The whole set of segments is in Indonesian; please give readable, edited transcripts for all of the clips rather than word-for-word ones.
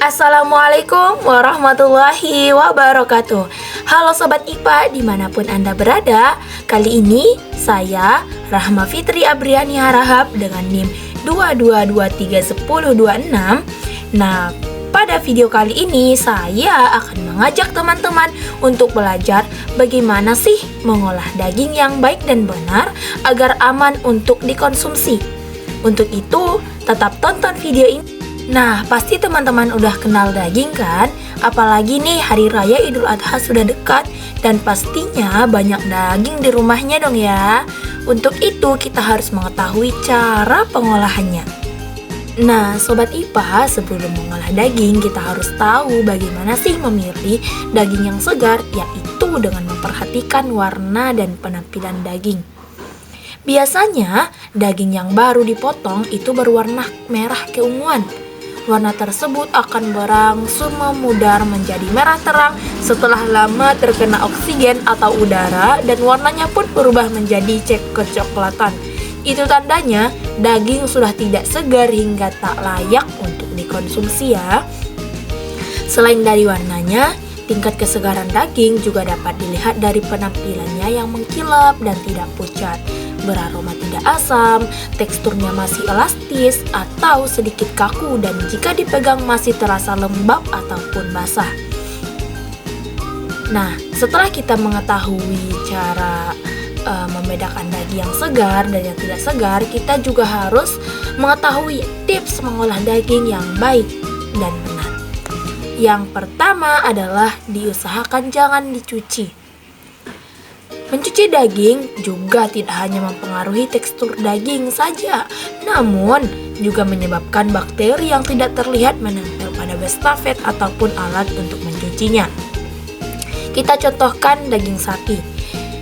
Assalamualaikum warahmatullahi wabarakatuh. Halo Sobat IPA dimanapun Anda berada. Kali ini saya Rahma Fitri Abriani Harahap dengan NIM 22231026. Nah, pada video kali ini saya akan mengajak teman-teman untuk belajar bagaimana sih mengolah daging yang baik dan benar agar aman untuk dikonsumsi. Untuk itu, tetap tonton video ini. Nah, pasti teman-teman udah kenal daging kan? Apalagi nih hari raya Idul Adha sudah dekat dan pastinya banyak daging di rumahnya dong ya. Untuk itu kita harus mengetahui cara pengolahannya. Nah, Sobat IPA, sebelum mengolah daging kita harus tahu bagaimana sih memilih daging yang segar, yaitu dengan memperhatikan warna dan penampilan daging. Biasanya, daging yang baru dipotong itu berwarna merah keunguan. Warna tersebut akan berangsur memudar menjadi merah terang setelah lama terkena oksigen atau udara dan warnanya pun berubah menjadi kecoklatan. Itu tandanya daging sudah tidak segar hingga tak layak untuk dikonsumsi ya. Selain dari warnanya, tingkat kesegaran daging juga dapat dilihat dari penampilannya yang mengkilap dan tidak pucat, beraroma tidak asam, teksturnya masih elastis atau sedikit kaku, dan jika dipegang masih terasa lembab ataupun basah. Nah, setelah kita mengetahui cara membedakan daging yang segar dan yang tidak segar, kita juga harus mengetahui tips mengolah daging yang baik dan benar. Yang pertama adalah diusahakan jangan dicuci. Mencuci daging juga tidak hanya mempengaruhi tekstur daging saja, namun juga menyebabkan bakteri yang tidak terlihat menempel pada wastafet ataupun alat untuk mencucinya. Kita contohkan daging sapi.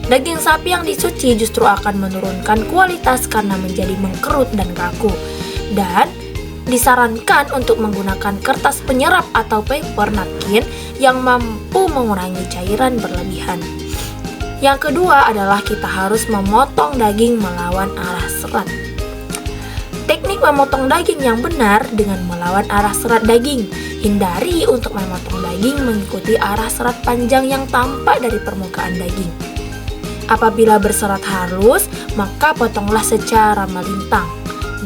Daging sapi yang dicuci justru akan menurunkan kualitas karena menjadi mengkerut dan kaku. Dan disarankan untuk menggunakan kertas penyerap atau paper napkin yang mampu mengurangi cairan berlebihan. Yang kedua adalah kita harus memotong daging melawan arah serat. Teknik memotong daging yang benar dengan melawan arah serat daging. Hindari untuk memotong daging mengikuti arah serat panjang yang tampak dari permukaan daging. Apabila berserat halus, maka potonglah secara melintang.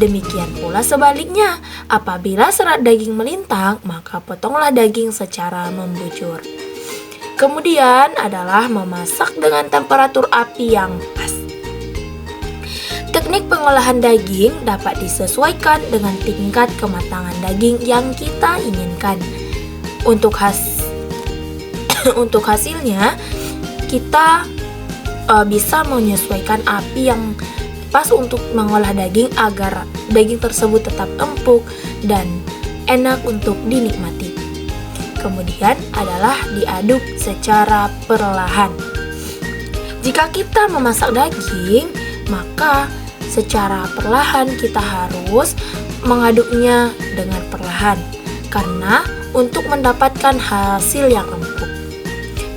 Demikian pula sebaliknya, apabila serat daging melintang, maka potonglah daging secara membujur. Kemudian adalah memasak dengan temperatur api yang pas. Teknik pengolahan daging dapat disesuaikan dengan tingkat kematangan daging yang kita inginkan. Untuk hasilnya, kita bisa menyesuaikan api yang pas untuk mengolah daging agar daging tersebut tetap empuk dan enak untuk dinikmati. Kemudian adalah diaduk secara perlahan. Jika kita memasak daging, maka secara perlahan kita harus mengaduknya dengan perlahan karena untuk mendapatkan hasil yang empuk.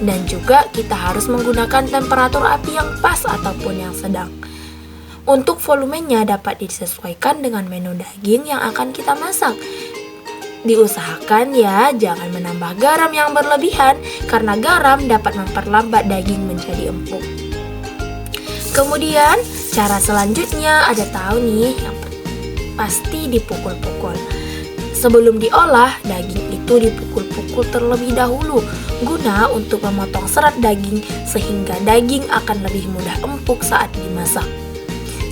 Dan juga kita harus menggunakan temperatur api yang pas ataupun yang sedang. Untuk volumenya dapat disesuaikan dengan menu daging yang akan kita masak. Diusahakan ya jangan menambah garam yang berlebihan karena garam dapat memperlambat daging menjadi empuk. Kemudian cara selanjutnya ada tahu nih yang pasti dipukul-pukul. Sebelum diolah, daging itu dipukul-pukul terlebih dahulu guna untuk memotong serat daging sehingga daging akan lebih mudah empuk saat dimasak.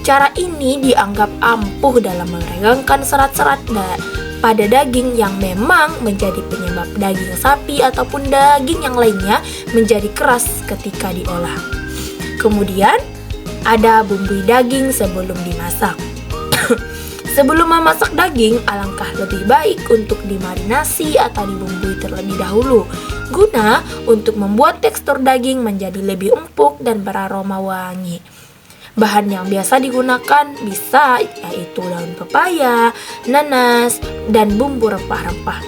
Cara ini dianggap ampuh dalam meregangkan serat-serat pada daging yang memang menjadi penyebab daging sapi ataupun daging yang lainnya menjadi keras ketika diolah. Kemudian ada bumbui daging sebelum dimasak. Sebelum memasak daging, alangkah lebih baik untuk dimarinasi atau dibumbui terlebih dahulu guna untuk membuat tekstur daging menjadi lebih empuk dan beraroma wangi. Bahan yang biasa digunakan bisa yaitu daun pepaya, nanas, dan bumbu rempah-rempah.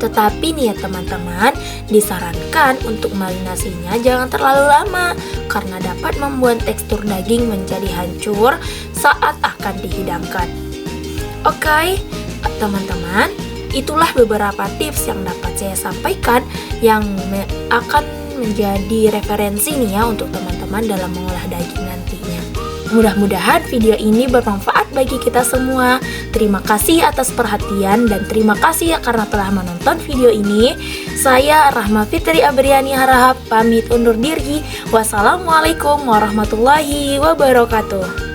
Tetapi nih ya teman-teman, disarankan untuk marinasinya jangan terlalu lama karena dapat membuat tekstur daging menjadi hancur saat akan dihidangkan. Oke, teman-teman, itulah beberapa tips yang dapat saya sampaikan yang akan menjadi referensi nih ya untuk teman-teman dalam mengolah daging nantinya. Mudah-mudahan video ini bermanfaat bagi kita semua. Terima kasih atas perhatian dan terima kasih ya karena telah menonton video ini. Saya Rahma Fitri Abriani Harahap pamit undur diri. Wassalamualaikum warahmatullahi wabarakatuh.